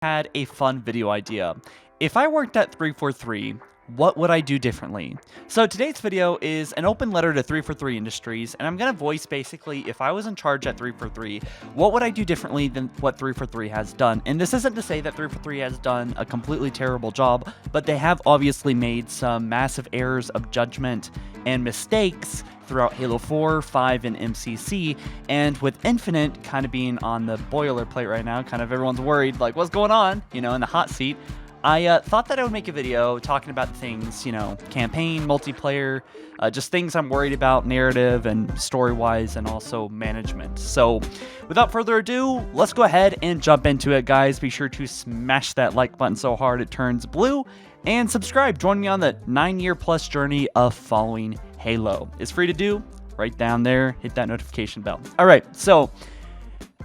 Had a fun video idea. If I worked at 343, what would I do differently? So today's video is an open letter to 343 Industries, and I'm going to voice basically if I was in charge at 343, what would I do differently than what 343 has done? And this isn't to say that 343 has done a completely terrible job, but they have obviously made some massive errors of judgment and mistakes throughout Halo 4, 5, and MCC, and with Infinite kind of being on the boilerplate right now, kind of everyone's worried, like, what's going on, in the hot seat. I thought that I would make a video talking about things, campaign, multiplayer, just things I'm worried about, narrative and story-wise, and also management. So without further ado, let's go ahead and jump into it, guys. Be sure to smash that like button so hard it turns blue, and subscribe. Join me on the 9-year-plus journey of following Halo. It's free to do, right down there. Hit that notification bell. All right, so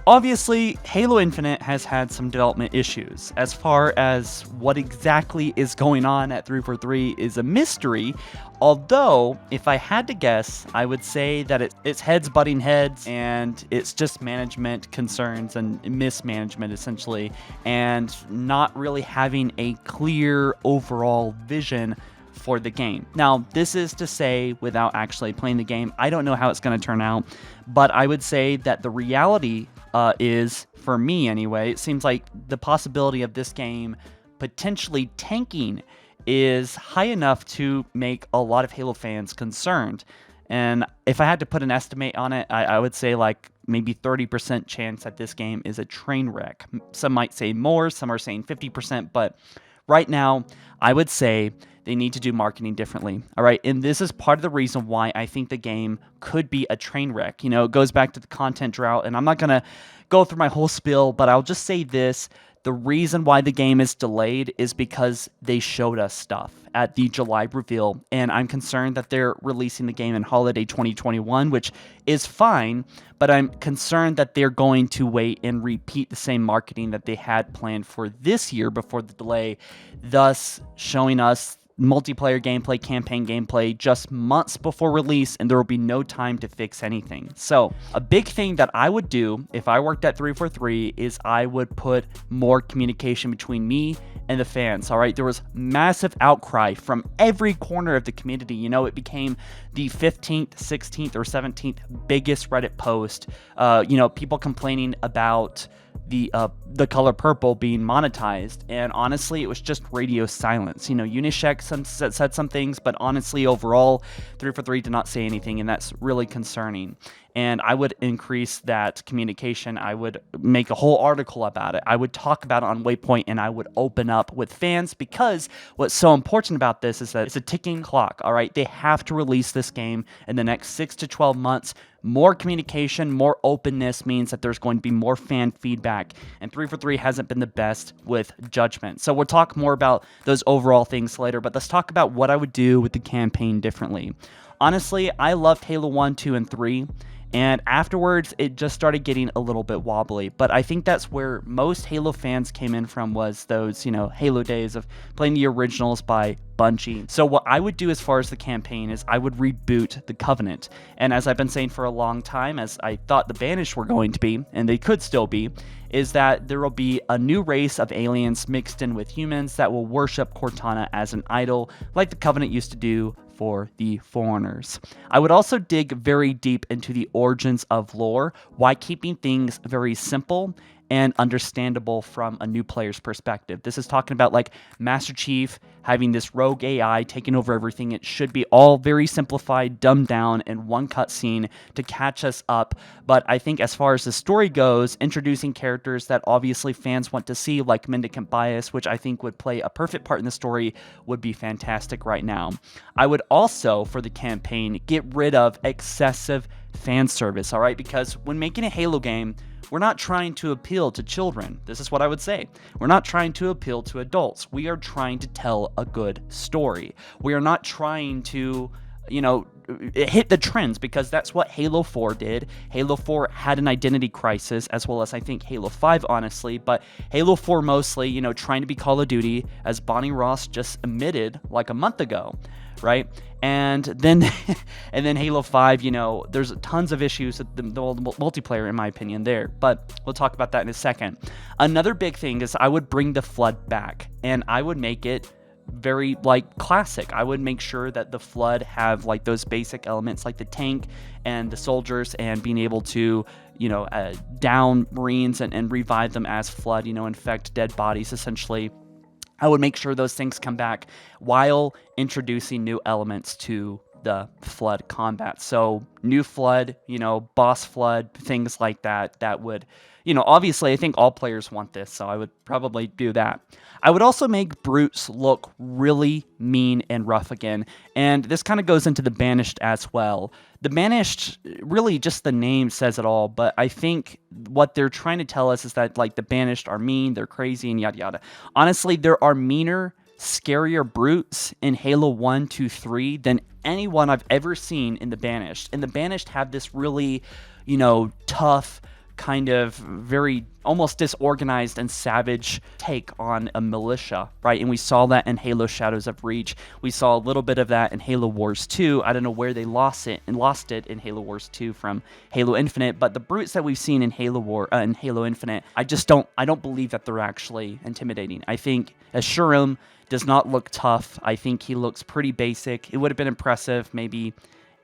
obviously, Halo Infinite has had some development issues. As far as what exactly is going on at 343 is a mystery, although, if I had to guess, I would say that it's heads butting heads, and it's just management concerns and mismanagement, essentially, and not really having a clear overall vision for the game. Now, this is to say, without actually playing the game, I don't know how it's going to turn out, but I would say that the reality is, for me anyway, it seems like the possibility of this game potentially tanking is high enough to make a lot of Halo fans concerned. And if I had to put an estimate on it, I would say like maybe 30% chance that this game is a train wreck. Some might say more, some are saying 50%, but right now, I would say they need to do marketing differently. All right. And this is part of the reason why I think the game could be a train wreck. It goes back to the content drought, and I'm not going to go through my whole spiel, but I'll just say this. The reason why the game is delayed is because they showed us stuff at the July reveal, and I'm concerned that they're releasing the game in holiday 2021, which is fine, but I'm concerned that they're going to wait and repeat the same marketing that they had planned for this year before the delay, thus showing us multiplayer gameplay, campaign gameplay just months before release, and there will be no time to fix anything. So a big thing that I would do if I worked at 343 is I would put more communication between me and the fans. All right, there was massive outcry from every corner of the community. It became the 15th, 16th, or 17th biggest Reddit post. People complaining about the color purple being monetized, and honestly, it was just radio silence. Unisheck said some things, but honestly, overall, 343 did not say anything, and that's really concerning. And I would increase that communication. I would make a whole article about it. I would talk about it on Waypoint, and I would open up with fans, because what's so important about this is that it's a ticking clock, all right? They have to release this game in the next 6 to 12 months. More communication, more openness means that there's going to be more fan feedback, and 343 hasn't been the best with judgment. So we'll talk more about those overall things later, but let's talk about what I would do with the campaign differently. Honestly, I loved Halo 1, 2, and 3. And afterwards, it just started getting a little bit wobbly. But I think that's where most Halo fans came in from, was those, Halo days of playing the originals by Bungie. So what I would do as far as the campaign is I would reboot the Covenant. And as I've been saying for a long time, as I thought the Banished were going to be, and they could still be, is that there will be a new race of aliens mixed in with humans that will worship Cortana as an idol, like the Covenant used to do for the Foreigners. I would also dig very deep into the origins of lore, while keeping things very simple and understandable from a new player's perspective. This is talking about like Master Chief having this rogue AI taking over everything. It should be all very simplified, dumbed down in one cutscene to catch us up. But I think as far as the story goes, introducing characters that obviously fans want to see, like Mendicant Bias, which I think would play a perfect part in the story, would be fantastic right now. I would also, for the campaign, get rid of excessive fan service, all right? Because when making a Halo game, we're not trying to appeal to children. This is what I would say. We're not trying to appeal to adults. We are trying to tell a good story. We are not trying to, it hit the trends, because that's what Halo 4 did. Halo 4 had an identity crisis, as well as I think Halo 5, honestly, but Halo 4 mostly, trying to be Call of Duty, as Bonnie Ross just admitted like a month ago, right? And then and then Halo 5, there's tons of issues with the multiplayer, in my opinion, there, but we'll talk about that in a second. Another big thing is I would bring the Flood back, and I would make it very classic. I would make sure that the Flood have those basic elements, like the tank and the soldiers, and being able to down Marines and revive them as Flood, infect dead bodies essentially. I would make sure those things come back while introducing new elements to the Flood combat. So new Flood, boss Flood, things like that, that would, obviously I think all players want this, so I would probably do that. I would also make brutes look really mean and rough again, and this kind of goes into the Banished as well. The Banished, really just the name says it all, but I think what they're trying to tell us is that the Banished are mean, they're crazy, and yada yada. Honestly, there are meaner, scarier brutes in Halo 1, 2, 3 than anyone I've ever seen in the Banished. And the Banished have this really, tough, kind of very almost disorganized and savage take on a militia, right? And we saw that in Halo Shadows of Reach. We saw a little bit of that in Halo Wars 2. I don't know where they lost it in Halo Wars 2 from Halo Infinite, but the brutes that we've seen in Halo Infinite, I don't believe that they're actually intimidating. I think Ashurim does not look tough. I think he looks pretty basic. It would have been impressive maybe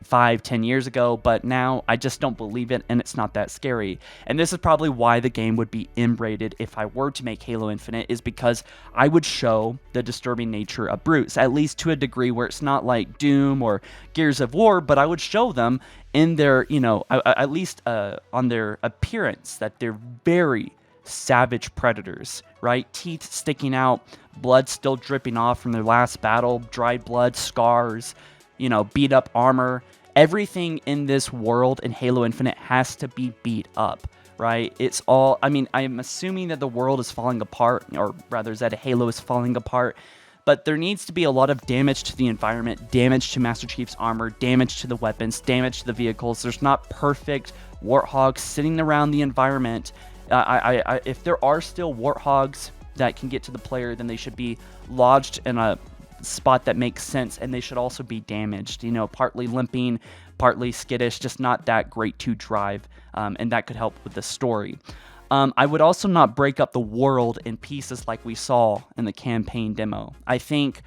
5-10 years ago, but now I just don't believe it, and it's not that scary. And this is probably why the game would be M-rated if I were to make Halo Infinite, is because I would show the disturbing nature of brutes, at least to a degree where it's not like Doom or Gears of War, but I would show them in their, at least on their appearance, that they're very savage predators, right? Teeth sticking out, blood still dripping off from their last battle, dried blood, scars, beat up armor. Everything in this world in Halo Infinite has to be beat up, right? It's all, I'm assuming that the world is falling apart, or rather that Halo is falling apart, but there needs to be a lot of damage to the environment, damage to Master Chief's armor, damage to the weapons, damage to the vehicles. There's not perfect warthogs sitting around the environment. If there are still warthogs that can get to the player, then they should be lodged in a spot that makes sense, and they should also be damaged, partly limping, partly skittish, just not that great to drive, and that could help with the story. I would also not break up the world in pieces like we saw in the campaign demo. I think,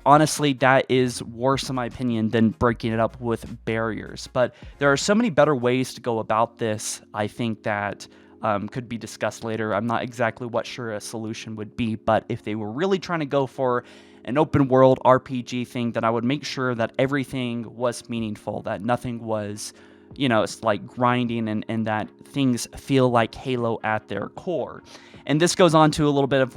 honestly, that is worse, in my opinion, than breaking it up with barriers, but there are so many better ways to go about this, I think, that could be discussed later. I'm not exactly sure a solution would be, but if they were really trying to go for an open world RPG thing, then I would make sure that everything was meaningful, that nothing was, it's like grinding, and that things feel like Halo at their core. And this goes on to a little bit of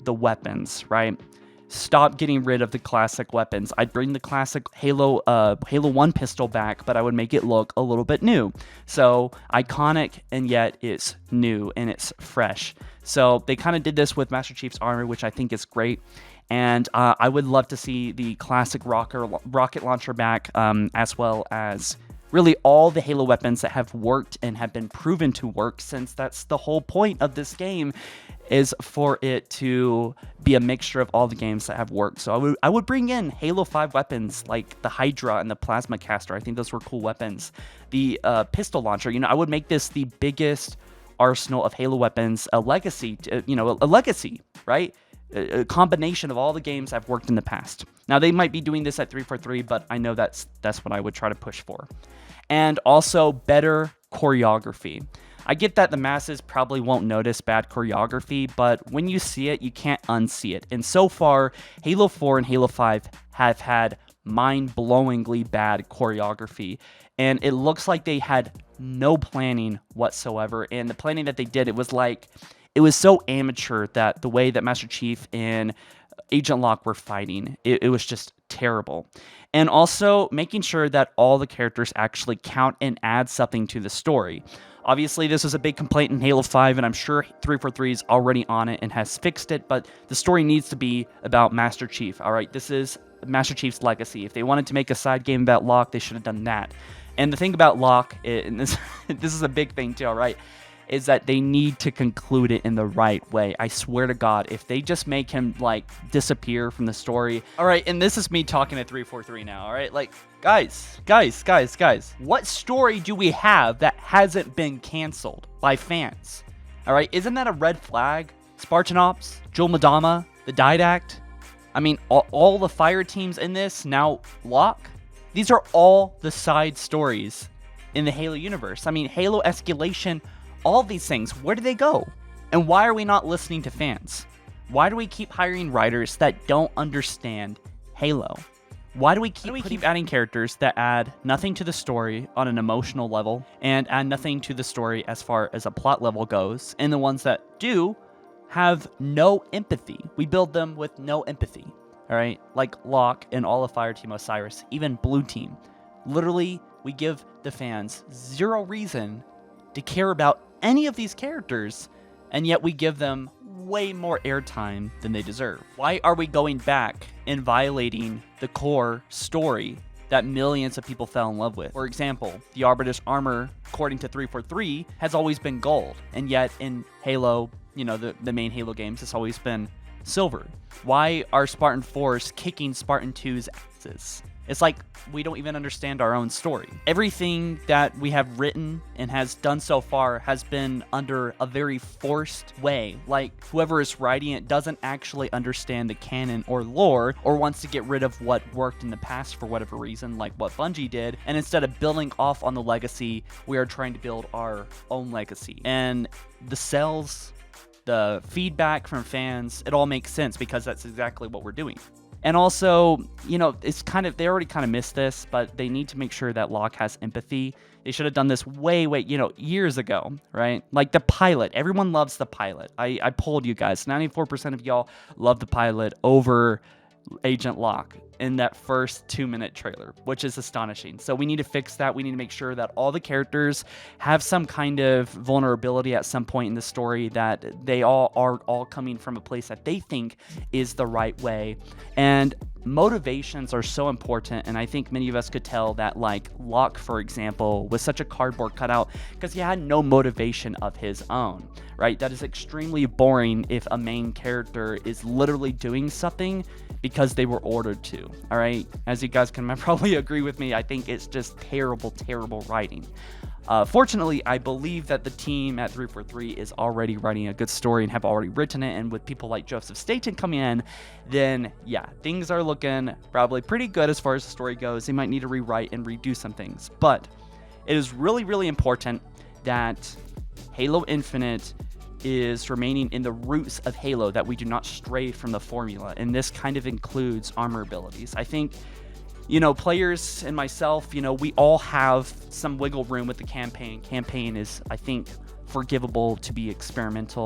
the weapons, right? Stop getting rid of the classic weapons. I'd bring the classic Halo 1 pistol back, but I would make it look a little bit new. So iconic, and yet it's new and it's fresh. So they kind of did this with Master Chief's armor, which I think is great. And I would love to see the classic rocket launcher back, as well as really all the Halo weapons that have worked and have been proven to work, since that's the whole point of this game, is for it to be a mixture of all the games that have worked. So I would bring in Halo 5 weapons like the Hydra and the Plasma Caster. I think those were cool weapons. The pistol launcher, I would make this the biggest arsenal of Halo weapons, a legacy, right? A combination of all the games I've worked in the past. Now, they might be doing this at 343, but I know that's what I would try to push for. And also better choreography. I get that the masses probably won't notice bad choreography, but when you see it, you can't unsee it. And so far, Halo 4 and Halo 5 have had mind-blowingly bad choreography. And it looks like they had no planning whatsoever. And the planning that they did, it was so amateur that the way that Master Chief and Agent Locke were fighting, it was just terrible. And also making sure that all the characters actually count and add something to the story. Obviously, this was a big complaint in Halo 5, and I'm sure 343 is already on it and has fixed it, but the story needs to be about Master Chief, all right? This is Master Chief's Legacy. If they wanted to make a side game about Locke, they should have done that. And the thing about Locke, and this is a big thing too, all right, is that they need to conclude it in the right way. I swear to God, if they just make him like disappear from the story. All right, and this is me talking to 343 now, all right? Like, guys, what story do we have that hasn't been canceled by fans? All right, isn't that a red flag? Spartanops, Jewel Madama, the Didact. I mean, all the fire teams in this, now Locke. These are all the side stories in the Halo universe. I mean, Halo Escalation, all these things, where do they go? And why are we not listening to fans? Why do we keep hiring writers that don't understand Halo? Why do we keep adding characters that add nothing to the story on an emotional level and add nothing to the story as far as a plot level goes, and the ones that do have no empathy? We build them with no empathy, all right? Like Locke and all of Fireteam Osiris, even Blue Team. Literally, we give the fans zero reason to care about any of these characters, and yet we give them way more airtime than they deserve. Why are we going back and violating the core story that millions of people fell in love with? For example, the Arbiter's armor, according to 343, has always been gold, and yet in Halo, you know, the main Halo games, it's always been silver. Why are Spartan 4s kicking Spartan 2's asses? It's like we don't even understand our own story. Everything that we have written and has done so far has been under a very forced way. Like whoever is writing it doesn't actually understand the canon or lore, or wants to get rid of what worked in the past for whatever reason, like what Bungie did. And instead of building off on the legacy, we are trying to build our own legacy. And the sales, the feedback from fans, it all makes sense because that's exactly what we're doing. And also, you know, it's kind of, they already kind of missed this, but they need to make sure that Locke has empathy. They should have done this way, you know, years ago, right? Like the pilot. Everyone loves the pilot. I polled you guys. 94% of y'all love the pilot over Agent Locke in that first 2-minute trailer, which is astonishing. So we need to fix that. We need to make sure that all the characters have some kind of vulnerability at some point in the story, that they all are all coming from a place that they think is the right way. And motivations are so important, and I think many of us could tell that, like Locke, for example, was such a cardboard cutout because he had no motivation of his own, right? That is extremely boring if a main character is literally doing something because they were ordered to, all right? As you guys can probably agree with me, I think it's just terrible, terrible writing. Fortunately, I believe that the team at 343 is already writing a good story and have already written it, and with people like Joseph Staten coming in, then yeah, things are looking probably pretty good as far as the story goes. They might need to rewrite and redo some things, but it is really, really important that Halo Infinite is remaining in the roots of Halo, that we do not stray from the formula, and this kind of includes armor abilities. I think, you know, players and myself, you know, we all have some wiggle room with the campaign. Campaign is, I think, forgivable to be experimented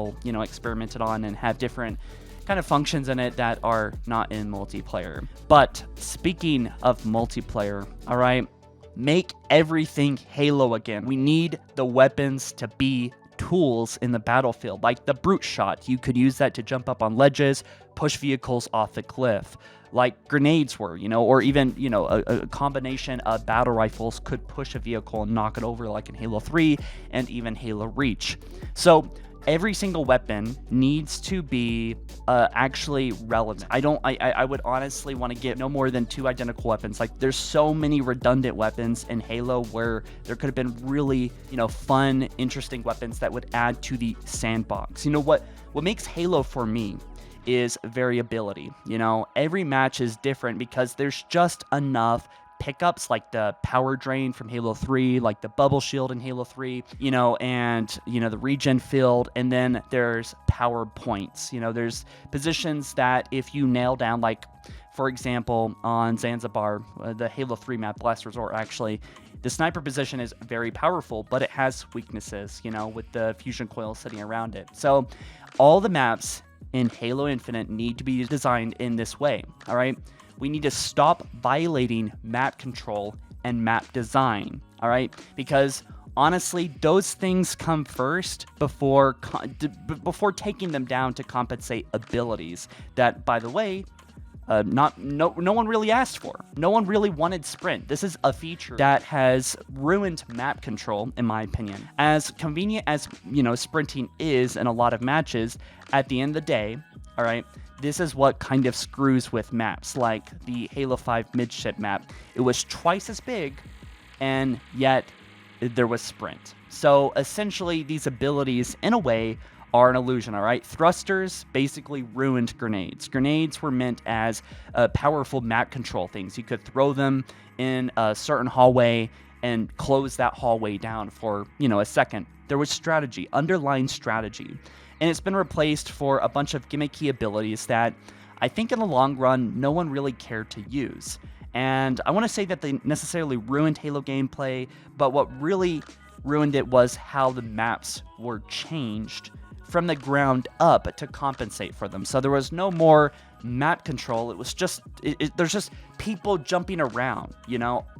on and have different kind of functions in it that are not in multiplayer. But speaking of multiplayer, all right, make everything Halo again. We need the weapons to be tools in the battlefield, like the brute shot. You could use that to jump up on ledges, push vehicles off the cliff, like grenades were, you know, or even, you know, a combination of battle rifles could push a vehicle and knock it over, like in Halo 3 and even Halo Reach. So every single weapon needs to be actually relevant. I would honestly want to get no more than 2 identical weapons. Like, there's so many redundant weapons in Halo where there could have been really, you know, fun, interesting weapons that would add to the sandbox. You know, what makes Halo for me is variability. You know, every match is different because there's just enough pickups, like the power drain from Halo 3, like the bubble shield in Halo 3, you know, and, you know, the regen field, and then there's power points. You know, there's positions that if you nail down, like, for example, on Zanzibar, the Halo 3 map, Last Resort, actually, the sniper position is very powerful, but it has weaknesses, you know, with the fusion coil sitting around it. So all the maps in Halo Infinite need to be designed in this way, all right? We need to stop violating map control and map design, all right? Because honestly, those things come first before taking them down to compensate abilities that, by the way, no one really asked for. No one really wanted sprint. This is a feature that has ruined map control, in my opinion. As convenient as, sprinting is in a lot of matches, at the end of the day, all right, this is what kind of screws with maps, like the Halo 5 midship map. It was twice as big, and yet there was sprint. So essentially, these abilities, in a way, are an illusion, all right? Thrusters basically ruined grenades. Grenades were meant as powerful map control things. You could throw them in a certain hallway and close that hallway down for, a second. There was strategy, underlying strategy. And it's been replaced for a bunch of gimmicky abilities that I think in the long run, no one really cared to use. And I want to say that they necessarily ruined Halo gameplay, but what really ruined it was how the maps were changed from the ground up to compensate for them. So there was no more map control. It was just, there's just people jumping around,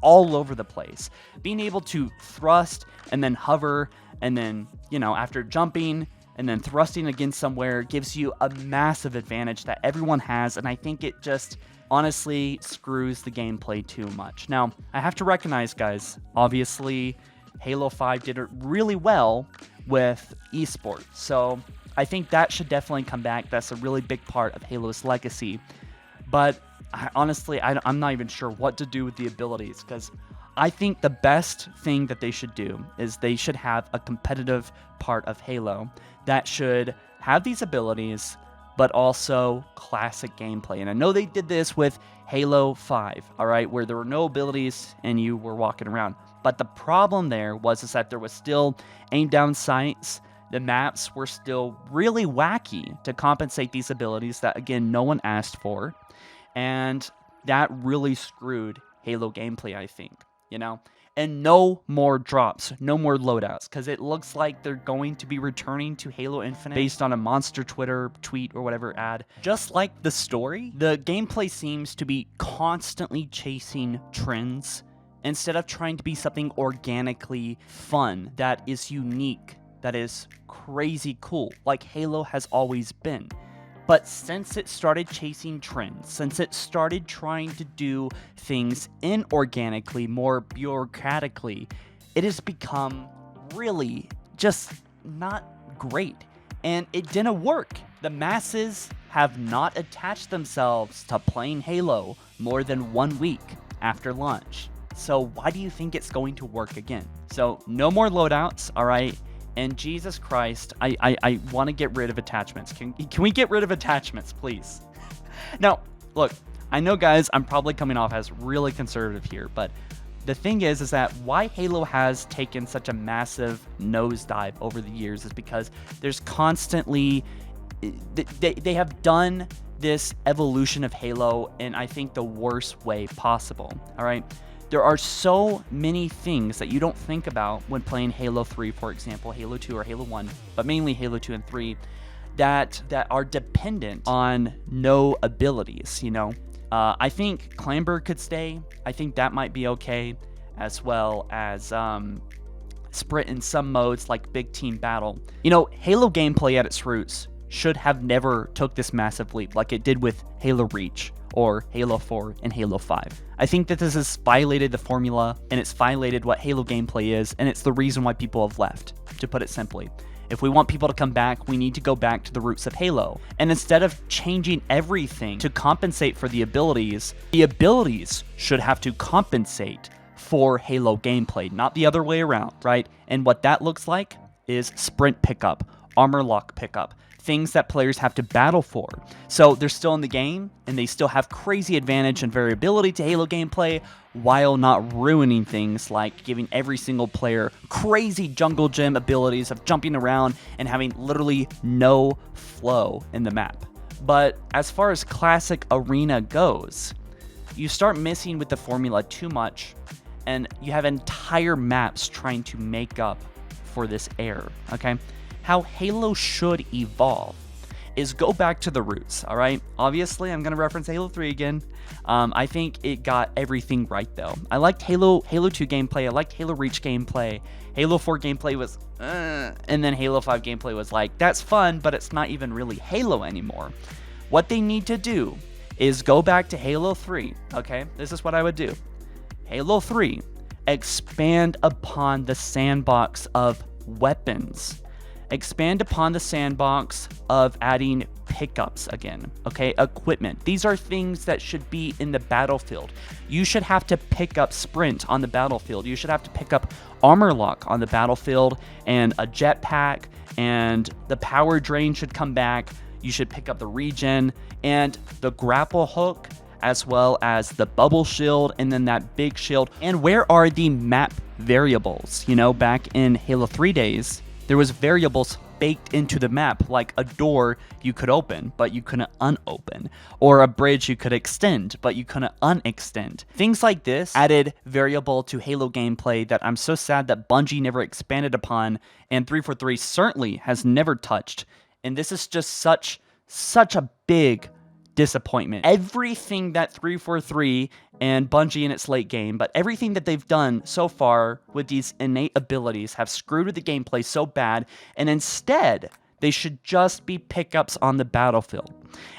all over the place. Being able to thrust and then hover and then, after jumping and then thrusting against somewhere gives you a massive advantage that everyone has. And I think it just honestly screws the gameplay too much. Now, I have to recognize, guys, obviously Halo 5 did it really well with esports. So I think that should definitely come back. That's a really big part of Halo's legacy. But honestly, I'm not even sure what to do with the abilities, because I think the best thing that they should do is they should have a competitive part of Halo that should have these abilities, but also classic gameplay. And I know they did this with Halo 5, all right, where there were no abilities and you were walking around. But the problem there was that there was still aim down sights. The maps were still really wacky to compensate these abilities that, again, no one asked for. And that really screwed Halo gameplay, I think, And no more drops, no more loadouts, because it looks like they're going to be returning to Halo Infinite based on a monster Twitter tweet or whatever ad. Just like the story, the gameplay seems to be constantly chasing trends instead of trying to be something organically fun that is unique, that is crazy cool, like Halo has always been. But since it started chasing trends, since it started trying to do things inorganically, more bureaucratically, it has become really just not great. And it didn't work. The masses have not attached themselves to playing Halo more than 1 week after launch. So why do you think it's going to work again? So no more loadouts, all right? And Jesus Christ, I want to get rid of attachments. Can we get rid of attachments, please? Now, look, I know, guys, I'm probably coming off as really conservative here, but the thing is that why Halo has taken such a massive nosedive over the years is because there's constantly, they have done this evolution of Halo in, I think, the worst way possible, all right? There are so many things that you don't think about when playing Halo 3, for example, Halo 2 or Halo 1, but mainly Halo 2 and 3, that are dependent on no abilities, I think Clamber could stay. I think that might be okay, as well as sprint in some modes like Big Team Battle. Halo gameplay at its roots should have never took this massive leap like it did with Halo Reach or Halo 4 and Halo 5. I think that this has violated the formula, and it's violated what Halo gameplay is, and it's the reason why people have left, to put it simply. If we want people to come back, we need to go back to the roots of Halo. And instead of changing everything to compensate for the abilities should have to compensate for Halo gameplay, not the other way around, right? And what that looks like is sprint pickup, armor lock pickup, things that players have to battle for. So they're still in the game, and they still have crazy advantage and variability to Halo gameplay, while not ruining things like giving every single player crazy jungle gym abilities of jumping around and having literally no flow in the map. But as far as classic arena goes, you start messing with the formula too much, and you have entire maps trying to make up for this error, okay? How Halo should evolve is go back to the roots, all right? Obviously, I'm going to reference Halo 3 again. I think it got everything right, though. I liked Halo 2 gameplay. I liked Halo Reach gameplay. Halo 4 gameplay was, and then Halo 5 gameplay was like, that's fun, but it's not even really Halo anymore. What they need to do is go back to Halo 3, okay? This is what I would do. Halo 3, expand upon the sandbox of weapons. Expand upon the sandbox of adding pickups again, okay? Equipment. These are things that should be in the battlefield. You should have to pick up sprint on the battlefield. You should have to pick up armor lock on the battlefield and a jetpack, and the power drain should come back. You should pick up the regen and the grapple hook, as well as the bubble shield and then that big shield. And where are the map variables? You know, back in Halo 3 days, there was variables baked into the map, like a door you could open, but you couldn't unopen, or a bridge you could extend, but you couldn't unextend. Things like this added variable to Halo gameplay that I'm so sad that Bungie never expanded upon, and 343 certainly has never touched. And this is just such a big disappointment. Everything that 343 and Bungie in its late game, but everything that they've done so far with these innate abilities have screwed with the gameplay so bad, and instead they should just be pickups on the battlefield.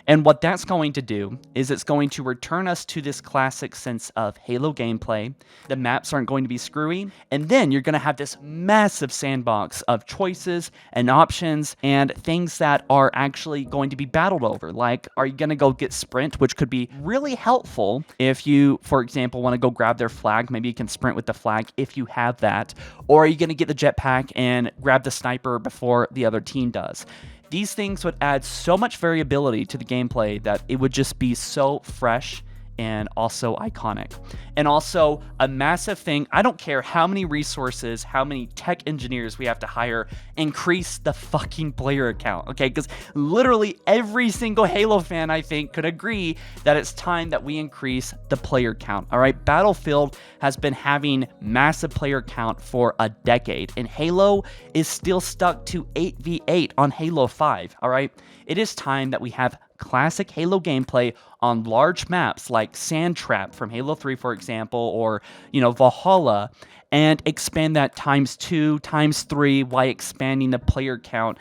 And what that's going to do is it's going to return us to this classic sense of Halo gameplay. The maps aren't going to be screwy, and then you're going to have this massive sandbox of choices and options and things that are actually going to be battled over. Like, are you going to go get sprint, which could be really helpful if you, for example, want to go grab their flag. Maybe you can sprint with the flag if you have that. Or are you going to get the jetpack and grab the sniper before the other team does? These things would add so much variability to the gameplay that it would just be so fresh and also iconic. And also a massive thing, I don't care how many resources, how many tech engineers we have to hire, increase the fucking player count, okay? Because literally every single Halo fan, I think, could agree that it's time that we increase the player count, all right? Battlefield has been having massive player count for a decade, and Halo is still stuck to 8v8 on Halo 5, all right? It is time that we have classic Halo gameplay on large maps like Sand Trap from Halo 3, for example, or, you know, Valhalla, and expand that ×2, ×3, while expanding the player count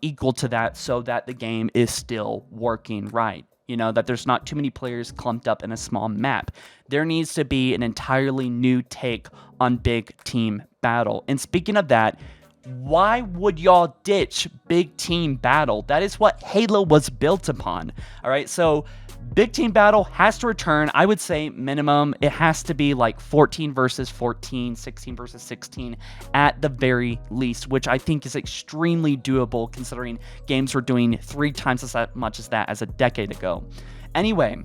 equal to that, so that the game is still working right. You know, that there's not too many players clumped up in a small map. There needs to be an entirely new take on big team battle. And speaking of that, why would y'all ditch big team battle? That is what Halo was built upon. All right, so big team battle has to return. I would say minimum, it has to be like 14 versus 14, 16 versus 16 at the very least, which I think is extremely doable considering games were doing 3 times as much as that as a decade ago. Anyway,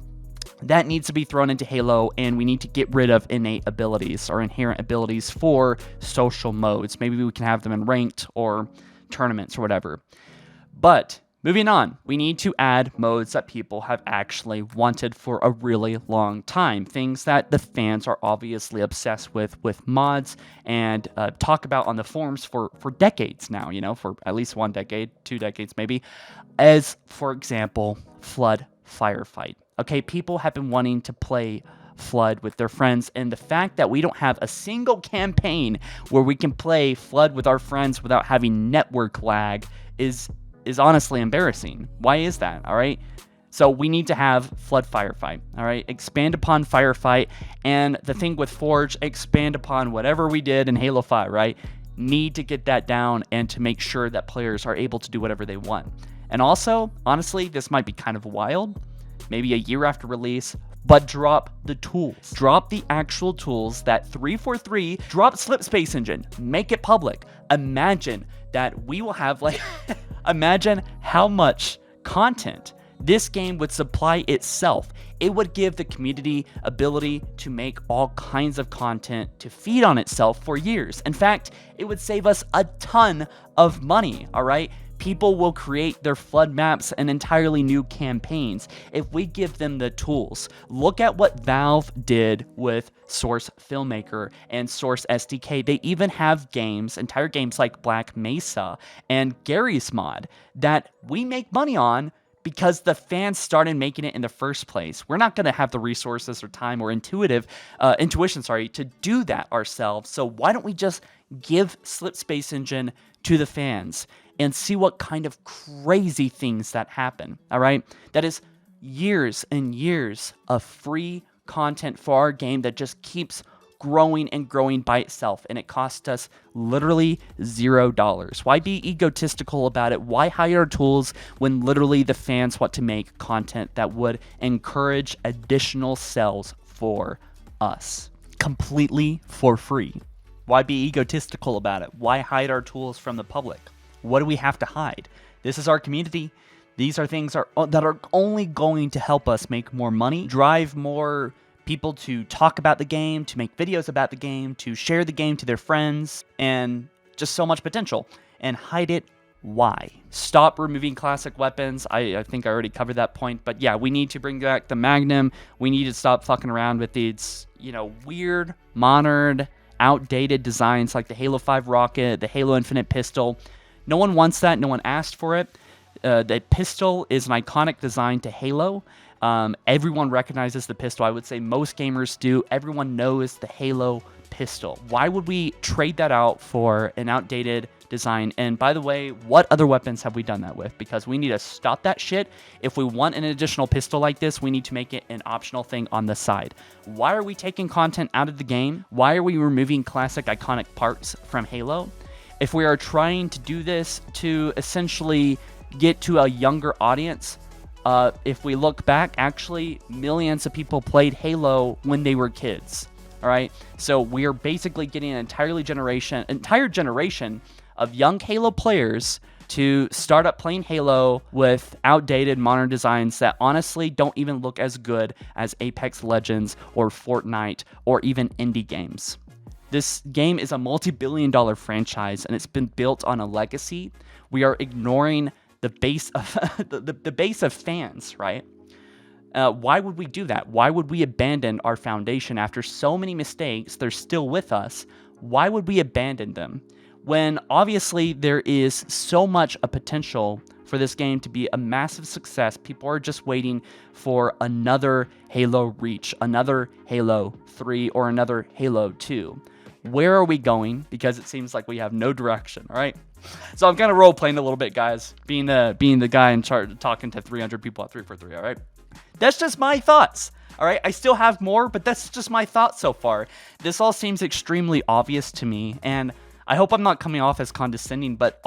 that needs to be thrown into Halo, and we need to get rid of innate abilities or inherent abilities for social modes. Maybe we can have them in ranked or tournaments or whatever. But moving on, we need to add modes that people have actually wanted for a really long time. Things that the fans are obviously obsessed with mods and talk about on the forums for decades now, you know, for at least 1 decade, 2 decades maybe. As, for example, Flood Firefight. Okay, people have been wanting to play Flood with their friends, and the fact that we don't have a single campaign where we can play Flood with our friends without having network lag is honestly embarrassing. Why is that? All right, so we need to have Flood Firefight. All right, expand upon Firefight, and the thing with Forge, expand upon whatever we did in Halo 5. Right, need to get that down and to make sure that players are able to do whatever they want. And also, honestly, this might be kind of wild. Maybe a year after release, but drop the tools. Drop the actual tools that 343, drop Slipspace engine, make it public. Imagine that we will have imagine how much content this game would supply itself. It would give the community ability to make all kinds of content to feed on itself for years. In fact, it would save us a ton of money, all right? People will create their Flood maps and entirely new campaigns if we give them the tools. Look at what Valve did with Source Filmmaker and Source SDK. They even have games, entire games like Black Mesa and Gary's Mod that we make money on because the fans started making it in the first place. We're not going to have the resources or time or intuition, to do that ourselves. So why don't we just give Slipspace engine to the fans and see what kind of crazy things that happen, all right? That is years and years of free content for our game that just keeps growing and growing by itself, and it cost us literally $0. Why be egotistical about it? Why hire tools when literally the fans want to make content that would encourage additional sales for us completely for free? Why be egotistical about it? Why hide our tools from the public? What do we have to hide? This is our community. These are things that are only going to help us make more money, drive more people to talk about the game, to make videos about the game, to share the game to their friends, and just so much potential. And hide it. Why? Stop removing classic weapons. I think I already covered that point, but yeah, we need to bring back the Magnum. We need to stop fucking around with these, weird, modern, outdated designs like the Halo 5 rocket, the Halo Infinite pistol. No one wants that. No one asked for it. The pistol is an iconic design to Halo. Everyone recognizes the pistol. I would say most gamers do. Everyone knows the Halo pistol. Why would we trade that out for an outdated design? And by the way, what other weapons have we done that with? Because we need to stop that shit. If we want an additional pistol like this, we need to make it an optional thing on the side. Why are we taking content out of the game? Why are we removing classic iconic parts from Halo? If we are trying to do this to essentially get to a younger audience, if we look back, actually, millions of people played Halo when they were kids. All right, so we are basically getting an entire generation of young Halo players to start up playing Halo with outdated modern designs that honestly don't even look as good as Apex Legends or Fortnite or even indie games. This game is a multi-billion-dollar franchise, and it's been built on a legacy. We are ignoring the base of the base of fans, right? Why would we do that? Why would we abandon our foundation after so many mistakes? They're still with us. Why would we abandon them when obviously there is so much a potential for this game to be a massive success? People are just waiting for another Halo Reach, another Halo 3, or another Halo 2. Where are we going? Because it seems like we have no direction, all right? So I'm kind of role-playing a little bit, guys, being the guy in charge of talking to 300 people at 343, all right? That's just my thoughts, all right? I still have more, but that's just my thoughts so far. This all seems extremely obvious to me, and I hope I'm not coming off as condescending, but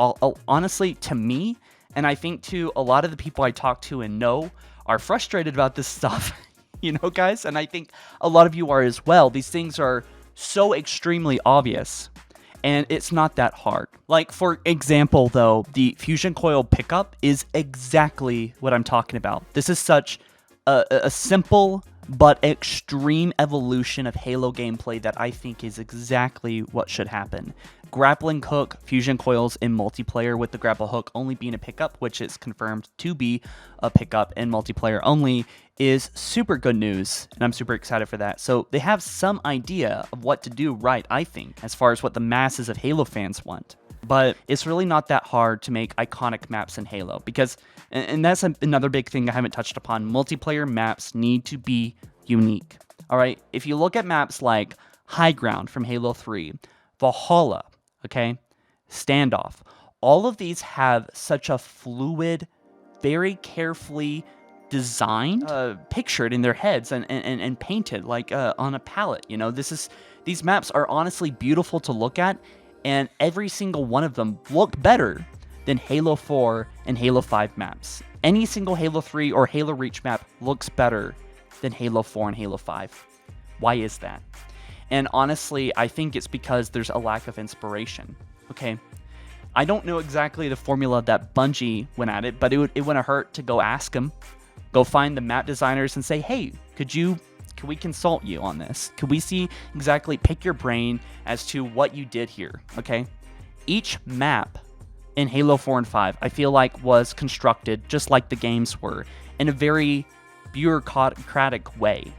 honestly, to me, and I think to a lot of the people I talk to and know, are frustrated about this stuff, guys? And I think a lot of you are as well. These things are so extremely obvious, and it's not that hard. Like, for example, though, the fusion coil pickup is exactly what I'm talking about. This is such a simple but extreme evolution of Halo gameplay that I think is exactly what should happen. Grappling hook fusion coils in multiplayer, with the grapple hook only being a pickup, which is confirmed to be a pickup in multiplayer only, is super good news, and I'm super excited for that. So they have some idea of what to do right, I think, as far as what the masses of Halo fans want. But it's really not that hard to make iconic maps in Halo, because, and that's another big thing I haven't touched upon, multiplayer maps need to be unique. All right, if you look at maps like High Ground from Halo 3, Valhalla, okay, Standoff, all of these have such a fluid, very carefully designed, pictured in their heads and painted like on a palette. These maps are honestly beautiful to look at, and every single one of them look better than Halo 4 and Halo 5 maps. Any single Halo 3 or Halo Reach map looks better than Halo 4 and Halo 5. Why is that? And honestly, I think it's because there's a lack of inspiration, okay? I don't know exactly the formula that Bungie went at it, but it wouldn't hurt to go ask them. Go find the map designers and say, hey, can we consult you on this? Could we see exactly, pick your brain as to what you did here, okay? Each map in Halo 4 and 5, I feel like, was constructed just like the games were, in a very bureaucratic way,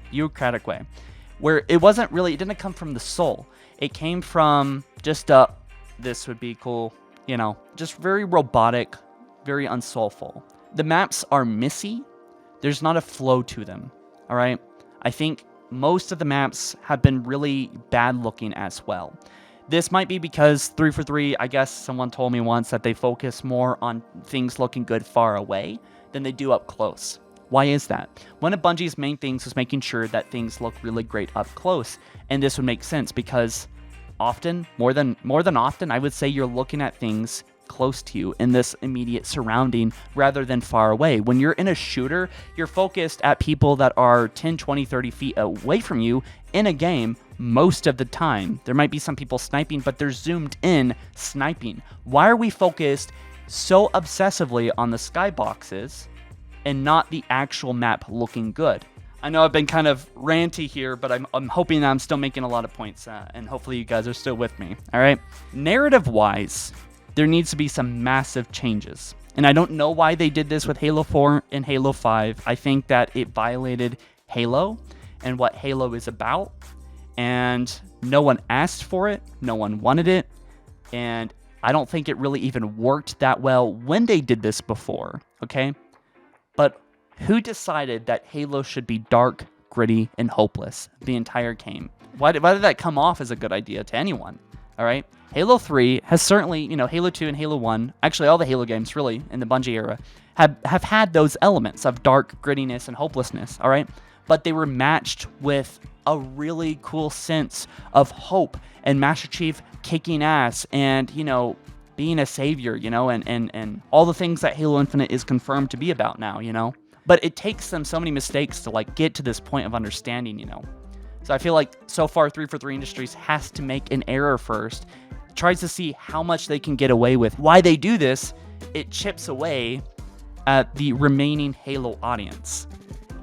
where it didn't come from the soul. It came from just this would be cool, just very robotic, very unsoulful. The maps are messy. There's not a flow to them, all right? I think most of the maps have been really bad looking as well. This might be because 343, I guess someone told me once that they focus more on things looking good far away than they do up close. Why is that? One of Bungie's main things was making sure that things look really great up close, and this would make sense because often, more than often, I would say you're looking at things close to you in this immediate surrounding rather than far away. When you're in a shooter, you're focused at people that are 10, 20, 30 feet away from you in a game most of the time. There might be some people sniping, but they're zoomed in sniping. Why are we focused so obsessively on the skyboxes and not the actual map looking good? I know I've been kind of ranty here, but I'm hoping that I'm still making a lot of points, and hopefully you guys are still with me, all right? Narrative-wise, there needs to be some massive changes. And I don't know why they did this with Halo 4 and Halo 5. I think that it violated Halo and what Halo is about. And no one asked for it. No one wanted it. And I don't think it really even worked that well when they did this before, okay? But who decided that Halo should be dark, gritty, and hopeless the entire game? Why did that come off as a good idea to anyone? All right? Halo 3 has certainly, Halo 2 and Halo 1, actually all the Halo games really in the Bungie era, have had those elements of dark grittiness and hopelessness, all right? But they were matched with a really cool sense of hope and Master Chief kicking ass and, being a savior, and all the things that Halo Infinite is confirmed to be about now, But it takes them so many mistakes to, get to this point of understanding, So I feel like so far 343 Industries has to make an error first, tries to see how much they can get away with. Why they do this, it chips away at the remaining Halo audience.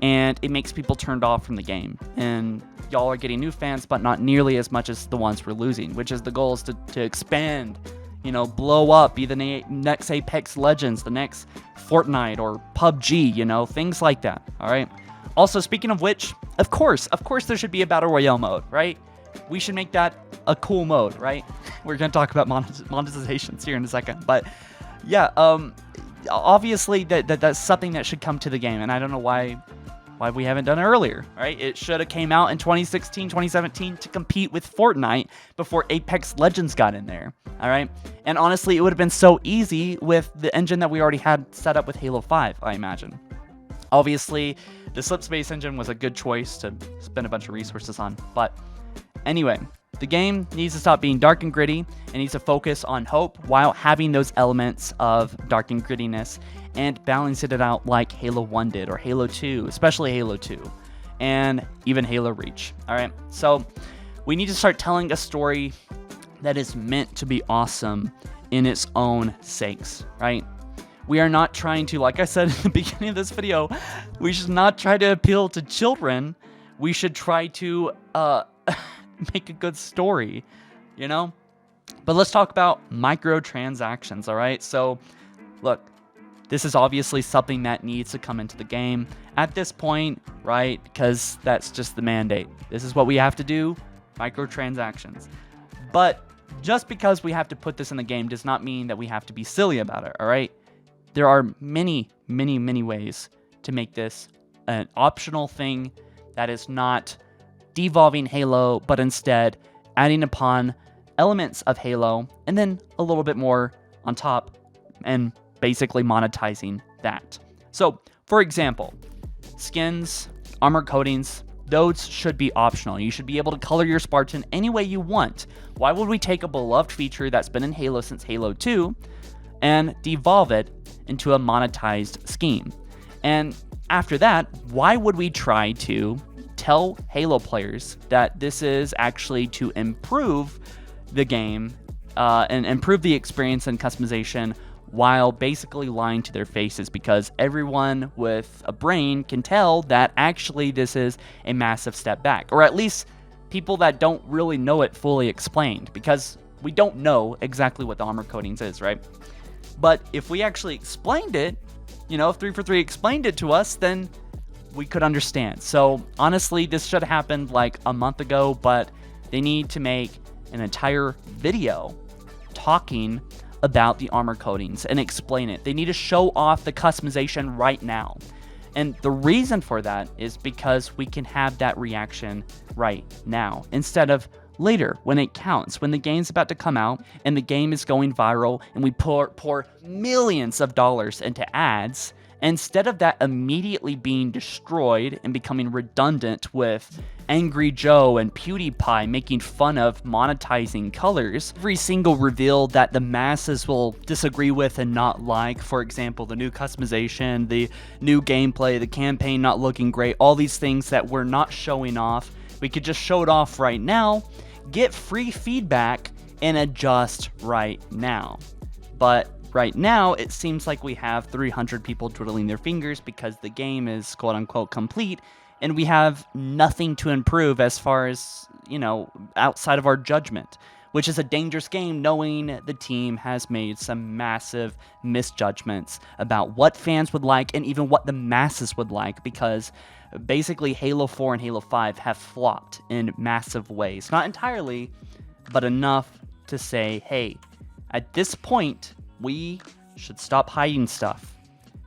And it makes people turned off from the game. And y'all are getting new fans, but not nearly as much as the ones we're losing, which is the goal is to expand, blow up, be the next Apex Legends, the next Fortnite or PUBG, things like that, all right? Also, speaking of which, of course there should be a Battle Royale mode, right? We should make that a cool mode, right? We're going to talk about monetizations here in a second. But yeah, obviously that's something that should come to the game. And I don't know why we haven't done it earlier, right? It should have came out in 2016, 2017 to compete with Fortnite before Apex Legends got in there, all right? And honestly, it would have been so easy with the engine that we already had set up with Halo 5, I imagine. Obviously, the Slipspace engine was a good choice to spend a bunch of resources on. But anyway, the game needs to stop being dark and gritty. It needs to focus on hope while having those elements of dark and grittiness and balancing it out like Halo 1 did, or Halo 2, especially Halo 2, and even Halo Reach. All right, so we need to start telling a story that is meant to be awesome in its own sakes, right? We are not trying to, like I said in the beginning of this video, we should not try to appeal to children. We should try to make a good story, But let's talk about microtransactions, all right? So, look, this is obviously something that needs to come into the game at this point, right? Because that's just the mandate. This is what we have to do, microtransactions. But just because we have to put this in the game does not mean that we have to be silly about it, all right? There are many, many, many ways to make this an optional thing that is not devolving Halo, but instead adding upon elements of Halo and then a little bit more on top and basically monetizing that. So, for example, skins, armor coatings, those should be optional. You should be able to color your Spartan any way you want. Why would we take a beloved feature that's been in Halo since Halo 2 and devolve it into a monetized scheme? And after that, why would we try to tell Halo players that this is actually to improve the game and improve the experience and customization while basically lying to their faces? Because everyone with a brain can tell that actually this is a massive step back, or at least people that don't really know it fully explained, because we don't know exactly what the armor coatings is, right? But if we actually explained it, if 343 explained it to us, then we could understand. So honestly, this should have happened like a month ago, but they need to make an entire video talking about the armor coatings and explain it. They need to show off the customization right now. And the reason for that is because we can have that reaction right now instead of later when it counts, when the game's about to come out and the game is going viral and we pour millions of dollars into ads Instead of that immediately being destroyed and becoming redundant with Angry Joe and PewDiePie making fun of monetizing colors, every single reveal that the masses will disagree with and not like, for example, the new customization, the new gameplay, the campaign not looking great, all these things that we're not showing off, we could just show it off right now, get free feedback, and adjust right now. But right now, it seems like we have 300 people twiddling their fingers because the game is quote-unquote complete, and we have nothing to improve as far as, outside of our judgment, which is a dangerous game knowing the team has made some massive misjudgments about what fans would like and even what the masses would like, because basically Halo 4 and Halo 5 have flopped in massive ways. Not entirely, but enough to say, hey, at this point, we should stop hiding stuff,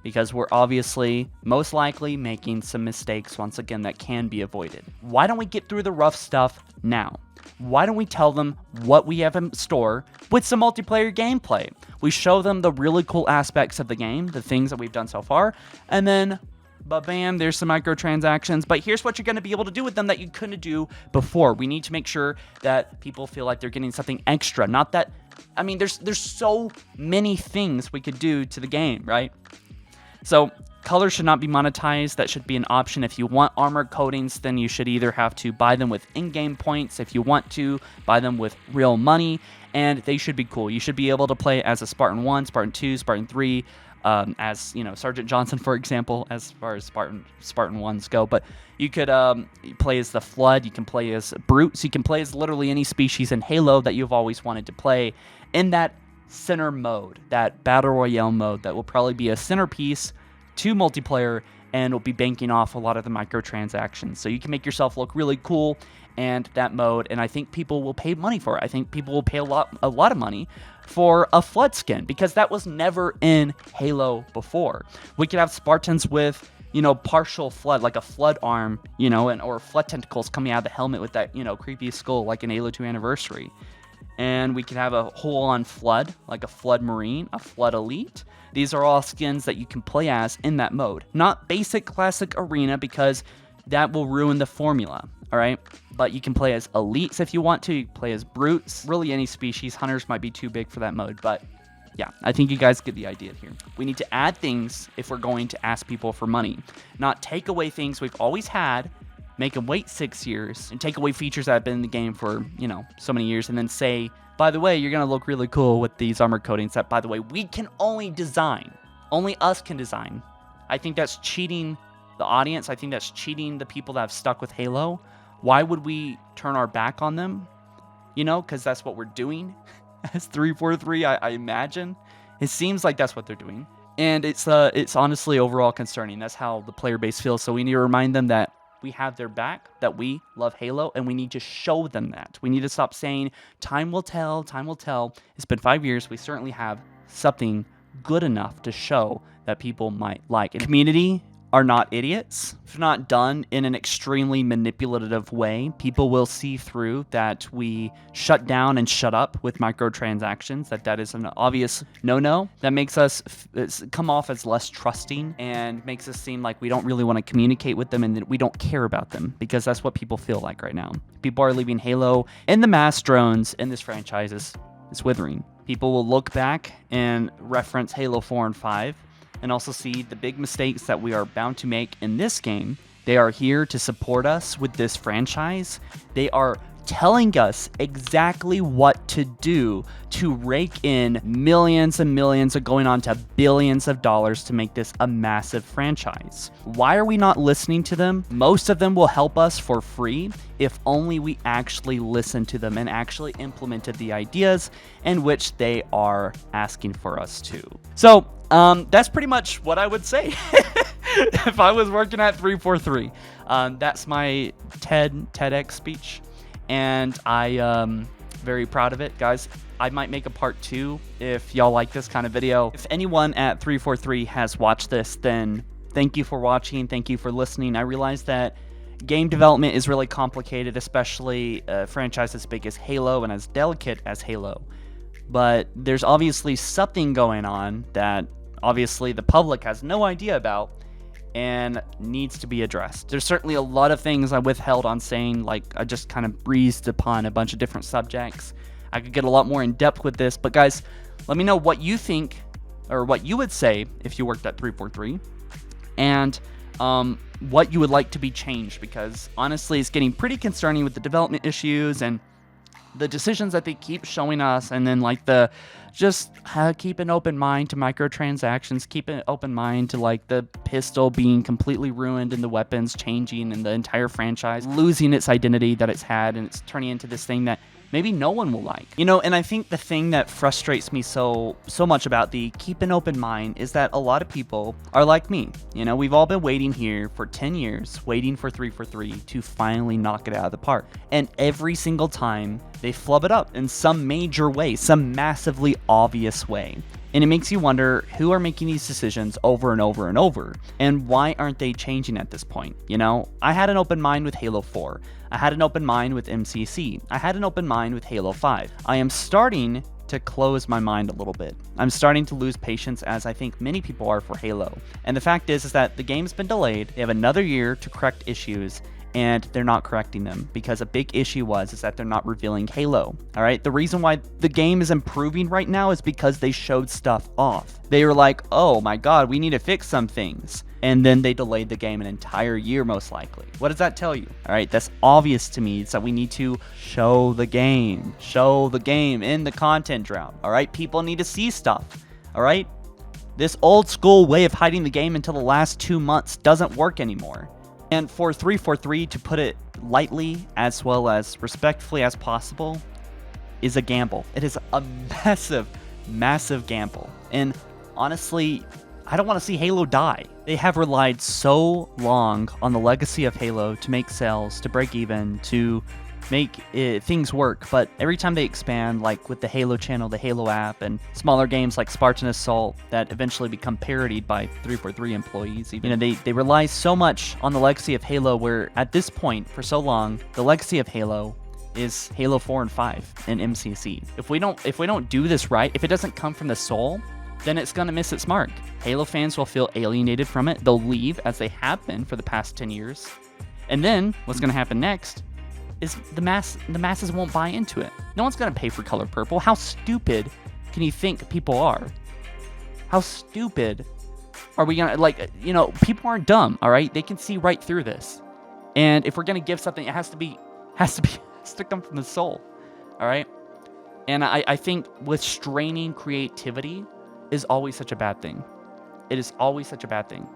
because we're obviously most likely making some mistakes once again that can be avoided. Why don't we get through the rough stuff now? Why don't we tell them what we have in store with some multiplayer gameplay? We show them the really cool aspects of the game, the things that we've done so far, and then bam, there's some microtransactions, but here's what you're going to be able to do with them that you couldn't do before. We need to make sure that people feel like they're getting something extra, not that, there's so many things we could do to the game, right? So colors should not be monetized. That should be an option. If you want armor coatings, then you should either have to buy them with in-game points. If you want to, buy them with real money, and they should be cool. You should be able to play as a Spartan 1, Spartan 2, Spartan 3, as Sergeant Johnson, for example, as far as Spartan ones go. But you could play as the Flood, you can play as Brutes, you can play as literally any species in Halo that you've always wanted to play in that center mode, that Battle Royale mode that will probably be a centerpiece to multiplayer and will be banking off a lot of the microtransactions. So you can make yourself look really cool and that mode, and I think people will pay money for it. I think people will pay a lot of money for a Flood skin, because that was never in Halo before. We could have Spartans with, partial Flood, like a Flood arm, or Flood tentacles coming out of the helmet with that, creepy skull, like in Halo 2 Anniversary. And we could have a whole-on Flood, like a Flood Marine, a Flood Elite. These are all skins that you can play as in that mode. Not basic classic arena, because that will ruin the formula, all right? But you can play as elites if you want to. You can play as brutes. Really any species. Hunters might be too big for that mode, but yeah, I think you guys get the idea here. We need to add things if we're going to ask people for money, not take away things we've always had, make them wait 6 years, and take away features that have been in the game for, so many years, and then say, by the way, you're going to look really cool with these armor coatings that, by the way, we can only design. Only us can design. I think that's cheating the audience. I think that's cheating the people that have stuck with Halo. Why would we turn our back on them? Because that's what we're doing as 343, I imagine. It seems like that's what they're doing. And it's honestly overall concerning. That's how the player base feels. So we need to remind them that we have their back, that we love Halo, and we need to show them that. We need to stop saying, time will tell, time will tell. It's been 5 years. We certainly have something good enough to show that people might like. And community are not idiots. If not done in an extremely manipulative way, people will see through that we shut down and shut up with microtransactions, that is an obvious no-no. That makes us come off as less trusting and makes us seem like we don't really want to communicate with them and that we don't care about them, because that's what people feel like right now. People are leaving Halo, and the mass drones in this franchise is withering. People will look back and reference Halo 4 and 5, and also see the big mistakes that we are bound to make in this game. They are here to support us with this franchise. They are telling us exactly what to do to rake in millions and millions, of going on to billions of dollars to make this a massive franchise. Why are we not listening to them? Most of them will help us for free if only we actually listened to them and actually implemented the ideas in which they are asking for us to. So, that's pretty much what I would say if I was working at 343. That's my TEDx speech, and I am very proud of it, guys. I might make a part 2 if y'all like this kind of video. If anyone at 343 has watched this, then thank you for watching. Thank you for listening. I realize that game development is really complicated, especially a franchise as big as Halo and as delicate as Halo. But there's obviously something going on that obviously the public has no idea about and needs to be addressed. There's certainly a lot of things I withheld on saying, like I just kind of breezed upon a bunch of different subjects. I could get a lot more in depth with this, but guys, let me know what you think or what you would say if you worked at 343 and what you would like to be changed, because honestly it's getting pretty concerning with the development issues and the decisions that they keep showing us, and then like the just keep an open mind to microtransactions, keep an open mind to like the pistol being completely ruined and the weapons changing and the entire franchise losing its identity that it's had, and it's turning into this thing that maybe no one will like. You know, and I think the thing that frustrates me so much about the keep an open mind is that a lot of people are like me. You know, we've all been waiting here for 10 years, waiting for 343 to finally knock it out of the park. And every single time they flub it up in some major way, some massively obvious way. And it makes you wonder who are making these decisions over and over and over, and why aren't they changing at this point? You know, I had an open mind with Halo 4. I had an open mind with MCC. I had an open mind with Halo 5. I am starting to close my mind a little bit. I'm starting to lose patience, as I think many people are for Halo. And the fact is that the game's been delayed. They have another year to correct issues, and they're not correcting them because a big issue is that they're not revealing Halo. All right, the reason why the game is improving right now is because they showed stuff off. They were like, oh my god, we need to fix some things, and then they delayed the game an entire year, most likely. What does that tell you? All right, that's obvious to me. It's that we need to show the game in the content drought. All right, people need to see stuff. All right, this old school way of hiding the game until the last 2 months doesn't work anymore. And for 343 to put it lightly as well as respectfully as possible is a gamble. It is a massive gamble. And honestly, I don't want to see Halo die. They have relied so long on the legacy of Halo to make sales, to break even, to make things work, but every time they expand, like with the Halo channel, the Halo app, and smaller games like Spartan Assault that eventually become parodied by 343 employees, even, you know, they rely so much on the legacy of Halo, where at this point, for so long, the legacy of Halo is Halo 4 and 5 and MCC. If we don't do this right, if it doesn't come from the soul, then it's gonna miss its mark. Halo fans will feel alienated from it. They'll leave, as they have been for the past 10 years. And then what's gonna happen next is the masses won't buy into it. No one's gonna pay for Color Purple. How stupid can you think people are? How stupid are we gonna, like, you know, people aren't dumb, all right? They can see right through this. And if we're gonna give something, it has to come from the soul, all right? And I think with straining creativity is always such a bad thing. It is always such a bad thing.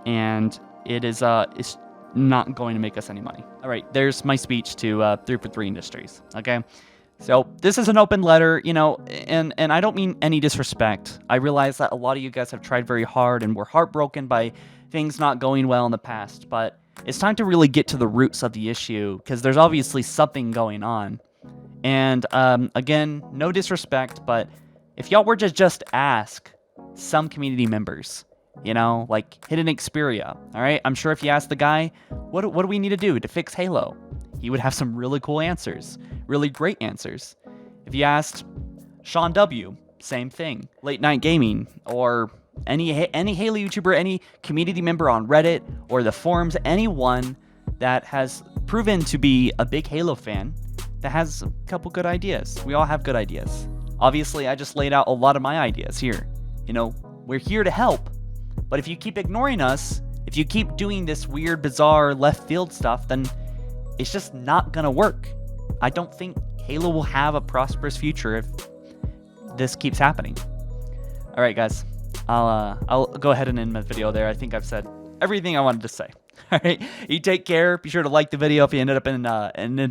And it is it's not going to make us any money. All right, there's my speech to 343 Industries, okay? So this is an open letter, you know, and I don't mean any disrespect. I realize that a lot of you guys have tried very hard and were heartbroken by things not going well in the past, but it's time to really get to the roots of the issue, because there's obviously something going on. And again, no disrespect, but if y'all were to just ask some community members, you know, like Hidden Xperia, all right? I'm sure if you ask the guy, what do we need to do to fix Halo? He would have some really cool answers, really great answers. If you asked Sean W., same thing. Late Night Gaming, or any Halo YouTuber, any community member on Reddit or the forums, anyone that has proven to be a big Halo fan that has a couple good ideas. We all have good ideas. Obviously, I just laid out a lot of my ideas here. You know, we're here to help. But if you keep ignoring us, if you keep doing this weird, bizarre, left field stuff, then it's just not gonna work. I don't think Halo will have a prosperous future if this keeps happening. All right, guys, I'll go ahead and end my video there. I think I've said everything I wanted to say. All right, you take care. Be sure to like the video if you ended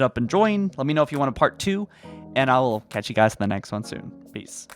up enjoying. Let me know if you want a part 2, and I will catch you guys in the next one soon. Peace.